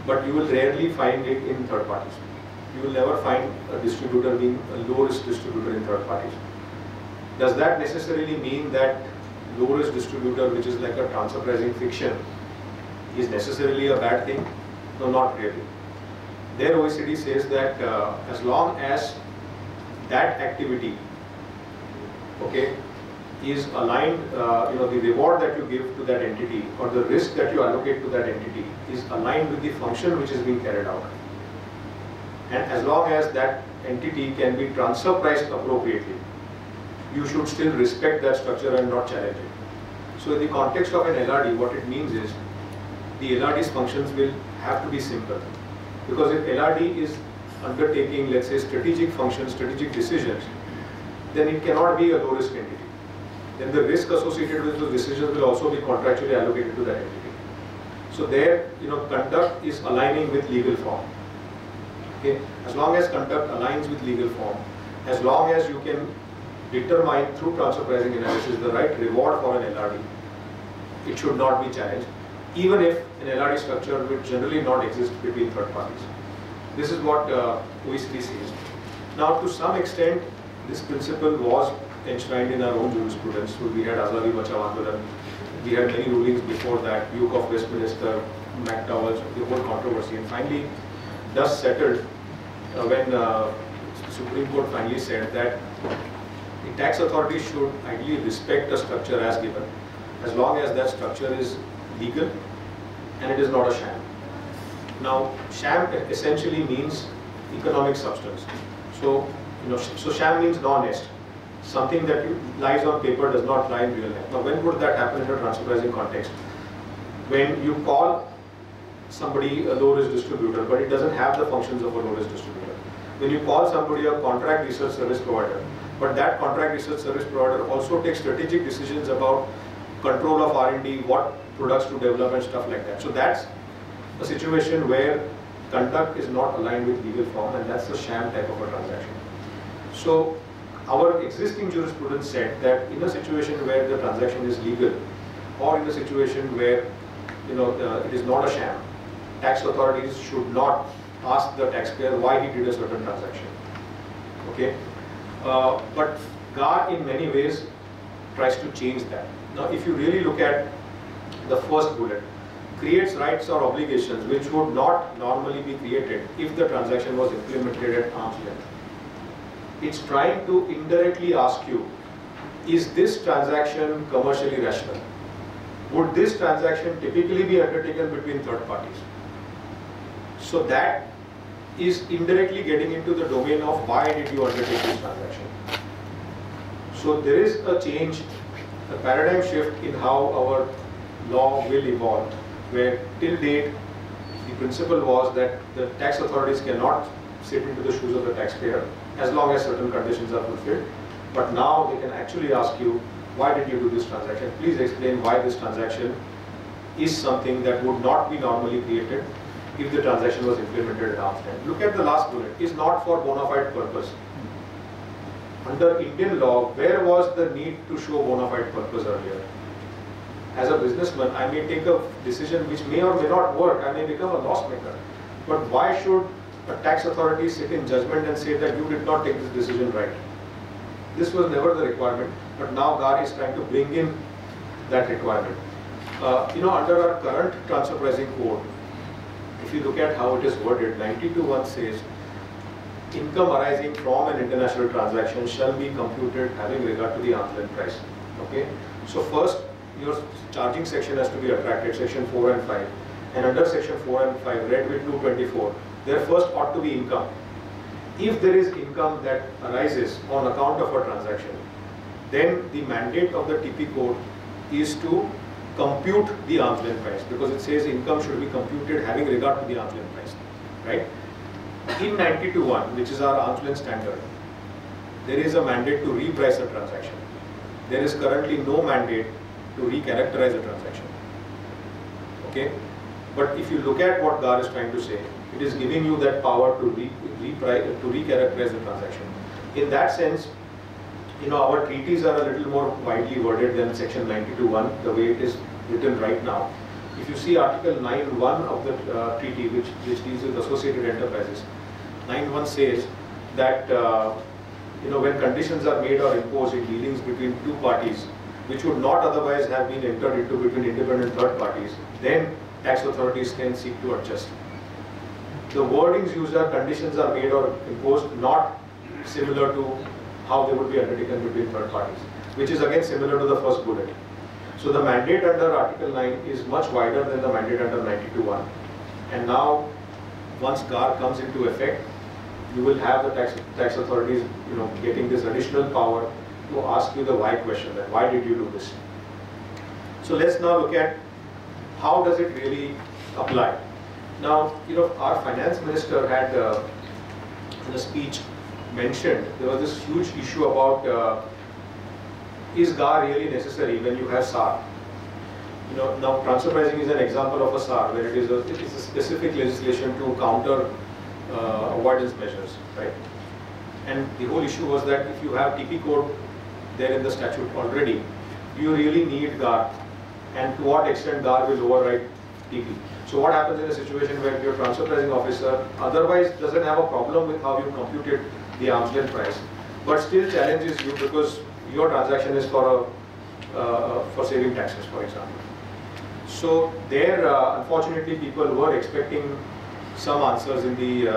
but you will rarely find it in third parties. You will never find a distributor being a low risk distributor in third parties. Does that necessarily mean that low risk distributor, which is like a transfer pricing fiction, is necessarily a bad thing? No, not really. Their OECD says that as long as that activity, okay, is aligned, the reward that you give to that entity or the risk that you allocate to that entity is aligned with the function which is being carried out. And as long as that entity can be transfer priced appropriately, you should still respect that structure and not challenge it. So in the context of an LRD, what it means is the LRD's functions will have to be simple. Because if LRD is undertaking, let's say, strategic functions, strategic decisions, then it cannot be a low risk entity. Then the risk associated with those decisions will also be contractually allocated to that entity. So there, conduct is aligning with legal form. Okay? As long as conduct aligns with legal form, as long as you can determine through transfer pricing analysis the right reward for an LRD, it should not be challenged, even if an LRD structure will generally not exist between third parties. This is what OECD says. Now, to some extent, this principle was enshrined in our own jurisprudence. So we had Azadi Bachao Andolan, we had many rulings before that, Duke of Westminster, McDowell's, the whole controversy, and finally, thus settled when the Supreme Court finally said that the tax authority should ideally respect a structure as given, as long as that structure is legal and it is not a sham. Now, sham essentially means economic substance. So, so sham means non-est. Something that lies on paper does not lie in real life. Now, when would that happen in a transfer pricing context? When you call somebody a low risk distributor, but it doesn't have the functions of a low risk distributor. When you call somebody a contract research service provider, but that contract research service provider also takes strategic decisions about control of R&D, what products to develop and stuff like that. So that's a situation where conduct is not aligned with legal form, and that's a sham type of a transaction. So our existing jurisprudence said that in a situation where the transaction is legal, or in a situation where it is not a sham, tax authorities should not ask the taxpayer why he did a certain transaction. Okay, but GAR in many ways tries to change that. Now, if you really look at the first bullet, creates rights or obligations which would not normally be created if the transaction was implemented at arm's length. It's trying to indirectly ask you, is this transaction commercially rational? Would this transaction typically be undertaken between third parties? So that is indirectly getting into the domain of why did you undertake this transaction. So there is a change, a paradigm shift in how our law will evolve, where till date the principle was that the tax authorities cannot sit into the shoes of the taxpayer as long as certain conditions are fulfilled. But now they can actually ask you, why did you do this transaction? Please explain why this transaction is something that would not be normally created if the transaction was implemented at arm's length. Look at the last bullet, is not for bona fide purpose. Under Indian law, where was the need to show bona fide purpose earlier? As a businessman, I may take a decision which may or may not work, I may become a loss maker. But why should a tax authority sit in judgment and say that you did not take this decision right? This was never the requirement, but now GAR is trying to bring in that requirement. Under our current transfer pricing code, if you look at how it is worded, 92(1) says, income arising from an international transaction shall be computed having regard to the arm's length price. Okay, so first your charging section has to be attracted, section 4 and 5, and under section 4 and 5, read with 224, there first ought to be income. If there is income that arises on account of a transaction, then the mandate of the TP code is to compute the arm's length price, because it says income should be computed having regard to the arm's length price, right? In 92(1), which is our arm's length standard, there is a mandate to reprice a transaction. There is currently no mandate to recharacterize a transaction. Okay, but if you look at what GAR is trying to say, it is giving you that power to recharacterize the transaction. In that sense, our treaties are a little more widely worded than section 92(1), the way it is written right now. If you see Article 9.1 of the treaty, which deals with associated enterprises, 9.1 says that when conditions are made or imposed in dealings between two parties, which would not otherwise have been entered into between independent third parties, then tax authorities can seek to adjust. The wordings used are conditions are made or imposed, not similar to how they would be undertaken between third parties, which is again similar to the first bullet. So the mandate under Article 9 is much wider than the mandate under 92.1. And now, once GAR comes into effect, you will have the tax authorities, getting this additional power to ask you the why question, that why did you do this? So let's now look at how does it really apply. Now, our finance minister had in a speech mentioned there was this huge issue about is GAR really necessary when you have SAR? Now transfer pricing is an example of a SAR where it is a specific legislation to counter avoidance measures, right? And the whole issue was that if you have TP code there in the statute already, do you really need GAR? And to what extent GAR will override TP? So what happens in a situation where your transfer pricing officer otherwise doesn't have a problem with how you computed the arm's length price, but still challenges you because your transaction is for saving taxes, for example. So there, unfortunately, people were expecting some answers in the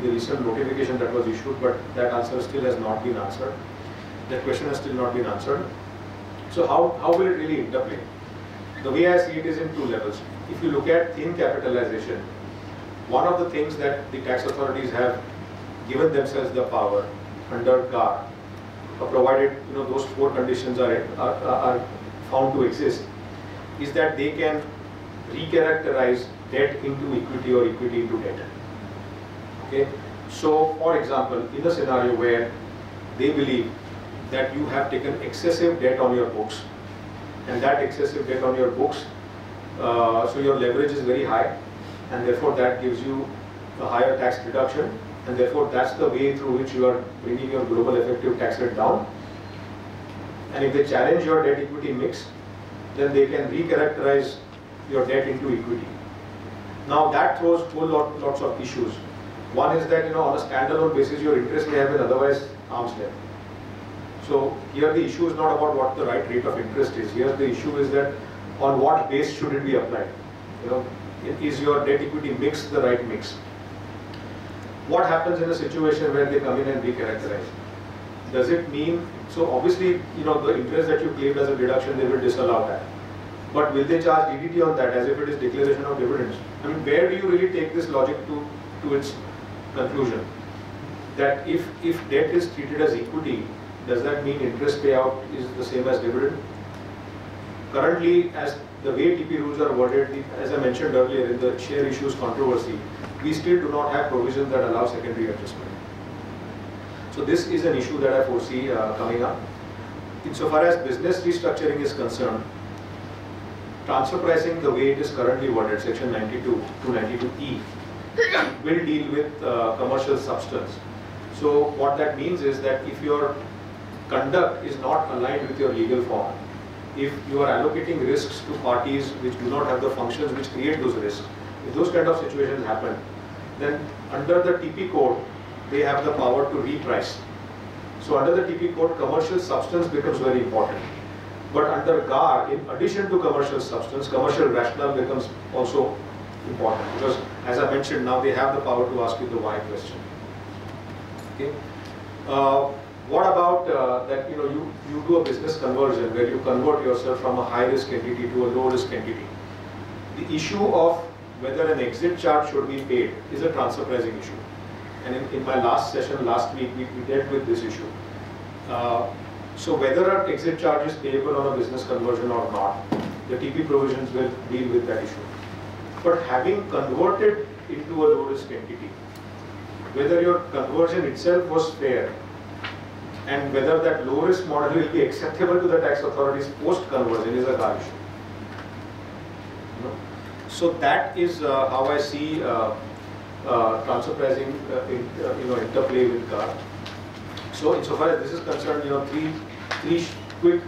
recent notification that was issued, but that answer still has not been answered. That question has still not been answered. So how will it really interplay? The way I see it is in two levels. If you look at thin capitalization, one of the things that the tax authorities have given themselves the power under GAR, provided those four conditions are found to exist, is that they can recharacterize debt into equity or equity into debt. Okay. So, for example, in a scenario where they believe that you have taken excessive debt on your books, and that excessive debt on your books, so your leverage is very high, and therefore that gives you a higher tax deduction, and therefore that's the way through which you are bringing your global effective tax rate down. And if they challenge your debt equity mix, then they can recharacterize your debt into equity. Now that throws lots of issues. One is that on a standalone basis your interest may have been otherwise arm's length. So here the issue is not about what the right rate of interest is. Here the issue is that on what base should it be applied. Is your debt equity mix the right mix? What happens in a situation where they come in and recharacterize? Does it mean, so obviously the interest that you claimed as a deduction, they will disallow that. But will they charge DDT on that as if it is declaration of dividends? I mean, where do you really take this logic to its conclusion? That if debt is treated as equity, does that mean interest payout is the same as dividend? Currently, as the way TP rules are worded, as I mentioned earlier in the share issues controversy, we still do not have provisions that allow secondary adjustment. So this is an issue that I foresee coming up. Insofar as business restructuring is concerned, transfer pricing, the way it is currently worded, section 92 to 92E, will deal with commercial substance. So what that means is that if your conduct is not aligned with your legal form, if you are allocating risks to parties which do not have the functions which create those risks, if those kind of situations happen, then under the TP code, they have the power to reprice. So under the TP code, commercial substance becomes very important. But under GAR, in addition to commercial substance, commercial rationale becomes also important, because as I mentioned, now they have the power to ask you the why question. Okay. What about that you do a business conversion where you convert yourself from a high risk entity to a low risk entity? The issue of whether an exit charge should be paid is a transfer pricing issue. And in my last session last week, we dealt with this issue. So whether an exit charge is payable on a business conversion or not, the TP provisions will deal with that issue. But having converted into a low risk entity, whether your conversion itself was fair and whether that low risk model will be acceptable to the tax authorities post conversion is a GAR issue. So that is how I see transfer pricing interplay with GAR. So insofar as this is concerned, three quick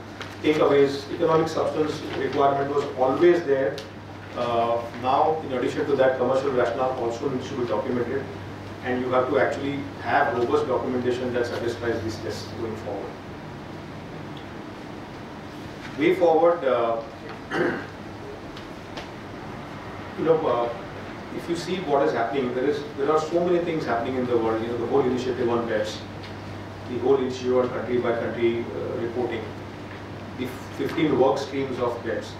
takeaways. Economic substance requirement was always there Now, in addition to that, commercial rationale also needs to be documented, and you have to actually have robust documentation that satisfies these tests going forward. Way forward, if you see what is happening, there are so many things happening in the world. The whole initiative on BEPS, the whole issue on country by country reporting, the 15 work streams of BEPS.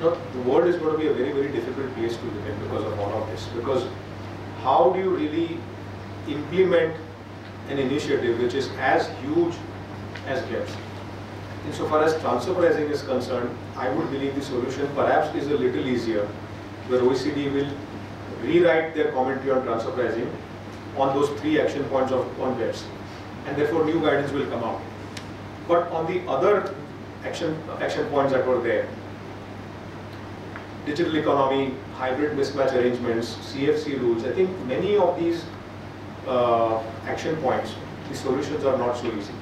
The world is going to be a very, very difficult place to live in because of all of this. Because how do you really implement an initiative which is as huge as BEPS? Insofar as transfer pricing is concerned, I would believe the solution perhaps is a little easier, where OECD will rewrite their commentary on transfer pricing on those 3 action points on BEPS, and therefore new guidance will come out. But on the other action points that were there, digital economy, hybrid mismatch arrangements, CFC rules, I think many of these action points, the solutions are not so easy.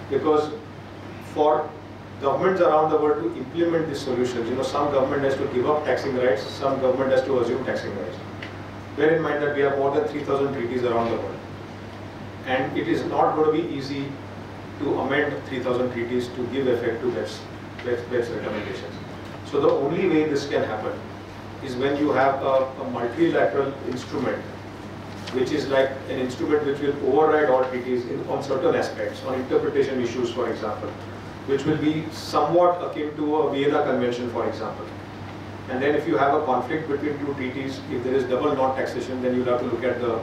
Because for governments around the world to implement these solutions, some government has to give up taxing rights, some government has to assume taxing rights. Bear in mind that we have more than 3,000 treaties around the world. And it is not going to be easy to amend 3,000 treaties to give effect to BEPS recommendations. So the only way this can happen is when you have a multilateral instrument, which is like an instrument which will override all treaties on certain aspects, on interpretation issues, for example, which will be somewhat akin to a Vienna Convention, for example. And then if you have a conflict between 2 treaties, if there is double non-taxation, then you'll have to look at the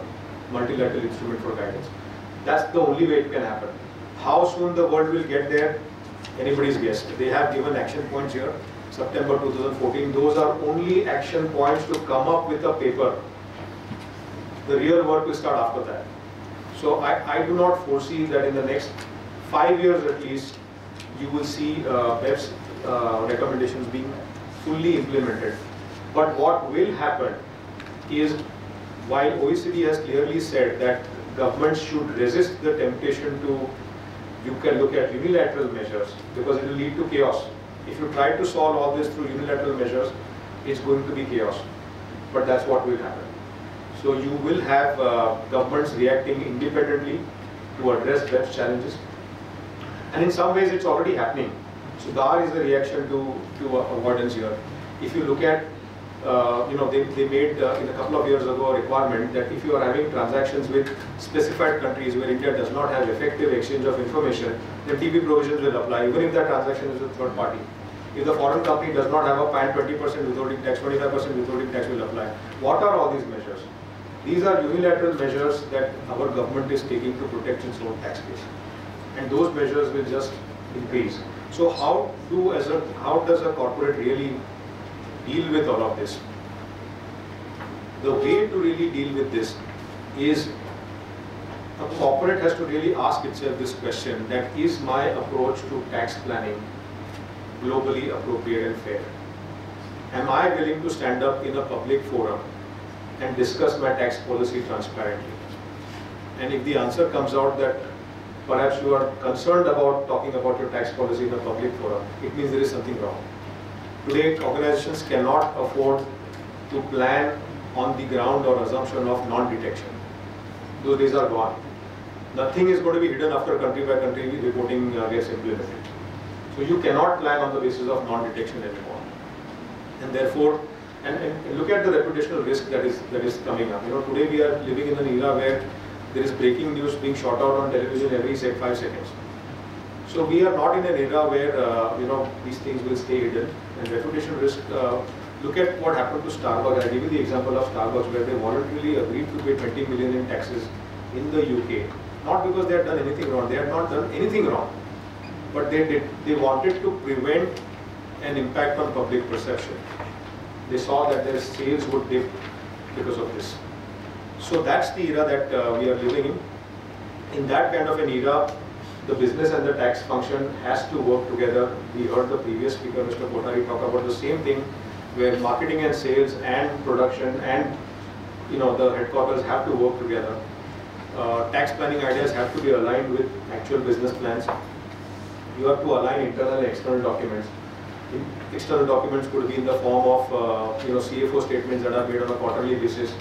multilateral instrument for guidance. That's the only way it can happen. How soon the world will get there, anybody's guess. They have given action points here, September 2014. Those are only action points to come up with a paper. The real work will start after that. So I do not foresee that in the next 5 years at least, you will see BEPS recommendations being fully implemented. But what will happen is, while OECD has clearly said that governments should resist the temptation to, you can look at unilateral measures, because it will lead to chaos. If you try to solve all this through unilateral measures, it's going to be chaos. But that's what will happen. So you will have governments reacting independently to address BEPS challenges. And in some ways it's already happening. So DAR is a reaction to avoidance here. If you look at, they made in a couple of years ago a requirement that if you are having transactions with specified countries where India does not have effective exchange of information, then TP provisions will apply, even if that transaction is a third party. If the foreign company does not have a PAN 20% withholding tax, 25% withholding tax will apply. What are all these measures? These are unilateral measures that our government is taking to protect its own tax base. And those measures will just increase. So how does a corporate really deal with all of this? The way to really deal with this is a corporate has to really ask itself this question, that is my approach to tax planning globally appropriate and fair? Am I willing to stand up in a public forum and discuss my tax policy transparently? And if the answer comes out that perhaps you are concerned about talking about your tax policy in a public forum, it means there is something wrong. Today, organizations cannot afford to plan on the ground or assumption of non-detection. Those days are gone. Nothing is going to be hidden after country by country reporting gets implemented. So you cannot plan on the basis of non-detection anymore. And therefore, and look at the reputational risk that is coming up. Today we are living in an era where there is breaking news being shot out on television every 5 seconds. So we are not in an era where these things will stay hidden. And reputational risk. Look at what happened to Starbucks. I give you the example of Starbucks, where they voluntarily agreed to pay 20 million in taxes in the UK. Not because they had done anything wrong. They had not done anything wrong. But they wanted to prevent an impact on public perception. They saw that their sales would dip because of this. So that's the era that we are living in. In that kind of an era, the business and the tax function has to work together. We heard the previous speaker, Mr. Kothari, talk about the same thing, where marketing and sales and production and the headquarters have to work together. Tax planning ideas have to be aligned with actual business plans. You have to align internal and external documents. External documents could be in the form of CFO statements that are made on a quarterly basis,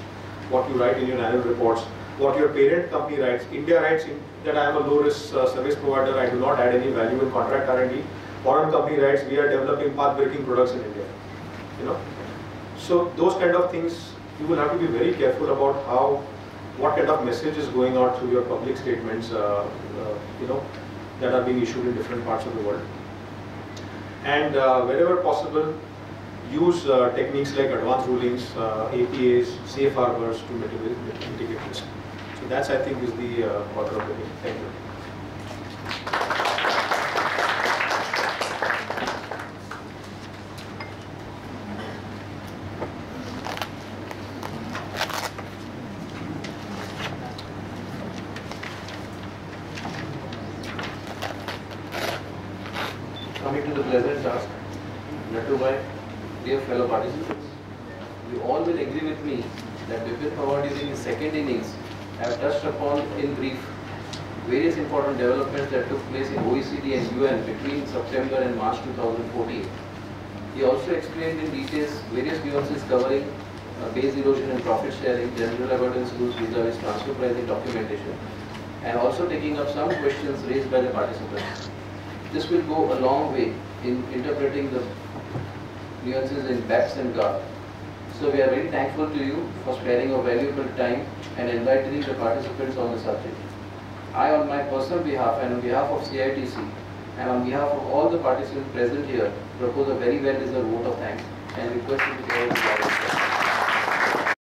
what you write in your annual reports, what your parent company writes. India writes that I am a low-risk service provider, I do not add any value in contract R&D. Foreign company writes we are developing path-breaking products in India. So those kind of things you will have to be very careful about what kind of message is going out through your public statements, that are being issued in different parts of the world. And wherever possible, use techniques like advanced rulings, APAs, safe harbors to mitigate risk. So that's, I think, is the order of the day. Thank you. Coming to the pleasant task, Nattu bhai, dear fellow participants, you all will agree with me that Bipin Pawar during his second innings have touched upon in brief various important developments that took place in OECD and UN between September and March 2014. He also explained in details various nuances covering base erosion and profit sharing, general avoidance rules vis-a-vis transfer pricing documentation, and also taking up some questions raised by the participants. This will go a long way in interpreting the nuances in BAPS and GARP. So we are very thankful to you for sparing your valuable time and enlightening the participants on the subject. I, on my personal behalf and on behalf of CITC and on behalf of all the participants present here, propose a very well-deserved vote of thanks and request you to go ahead.